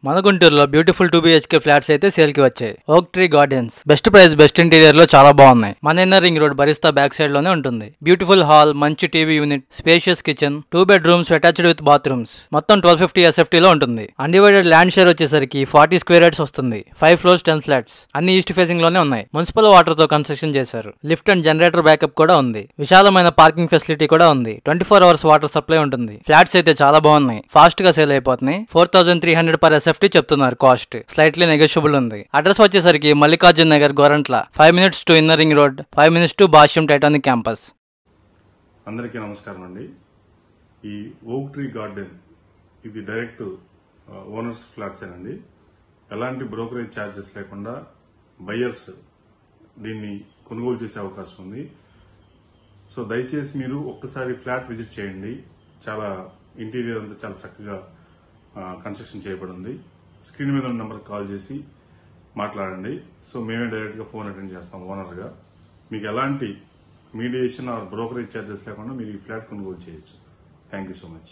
మన గుంటూరులో beautiful 2 BHK flats అయితే సేల్ కి వచ్చాయి. ఓక్ tree gardens best price best interior లో చాలా బాగున్నాయి. మన inner ring road బరిస్తా back side లోనే ఉంటుంది. బ్యూటిఫుల్ హాల్, మంచి TV unit, spacious kitchen, 2 bedrooms attached with bathrooms, మొత్తం 1250 SFT లో ఉంటుంది. అన్డివైడెడ్ ల్యాండ్ షేర్ వచ్చేసరికి 40 స్క్వేర్ యార్డ్స్ వస్తుంది. 5 floors 10 ఫ్లాట్స్, అన్ని ఈస్ట్ ఫేసింగ్ లోనే ఉన్నాయి. మున్సిపల్ వాటర్ తో కన్స్ట్రక్షన్ చేశారు. లిఫ్ట్ అండ్ జనరేటర్ బ్యాకప్ కూడా ఉంది. విశాలమైన పార్కింగ్ ఫెసిలిటీ కూడా ఉంది. 24 hours వాటర్ సప్లై ఉంటుంది. ఫ్లాట్స్ అయితే చాలా బాగున్నాయి. ఫాస్ట్ గా సేల్ అయిపోతున్నాయి. 4300 per SFT చెప్తున్నారు. కాస్ట్ స్లైట్లీ నెగోషియబుల్ ఉంది. అడ్రస్ వచ్చేసరికి Mallikarjun Nagar, Gorantla. 5 minutes to inner ring road, 5 minutes to Bhashyam Titanic campus. అందరికీ నమస్కారం అండి. ఈ ఓక్ ట్రీ గార్డెన్ ఇది డైరెక్ట్ ఓనర్స్ ఫ్లాట్స్ అండి. ఎలాంటి బ్రోకరేజ్ ఛార్జెస్ లేకుండా బయ్యర్స్ దీన్ని కొనుగోలు చేసే అవకాశం ఉంది. సో దయచేసి మీరు ఒక్కసారి ఫ్లాట్ విజిట్ చేయండి. చాలా ఇంటీరియర్ అంతా చాలా చక్కగా కన్స్ట్రక్షన్ చేయబడి ఉంది. స్క్రీన్ మీద ఉన్న నెంబర్కి కాల్ చేసి మాట్లాడండి. సో మేమే డైరెక్ట్గా ఫోన్ అటెండ్ చేస్తాం ఓనర్గా. మీకు ఎలాంటి మీడియేషన్ ఆర్ బ్రోకరేజ్ ఛార్జెస్ లేకుండా మీరు ఈ ఫ్లాట్ కొనుగోలు చేయొచ్చు. Thank you so much.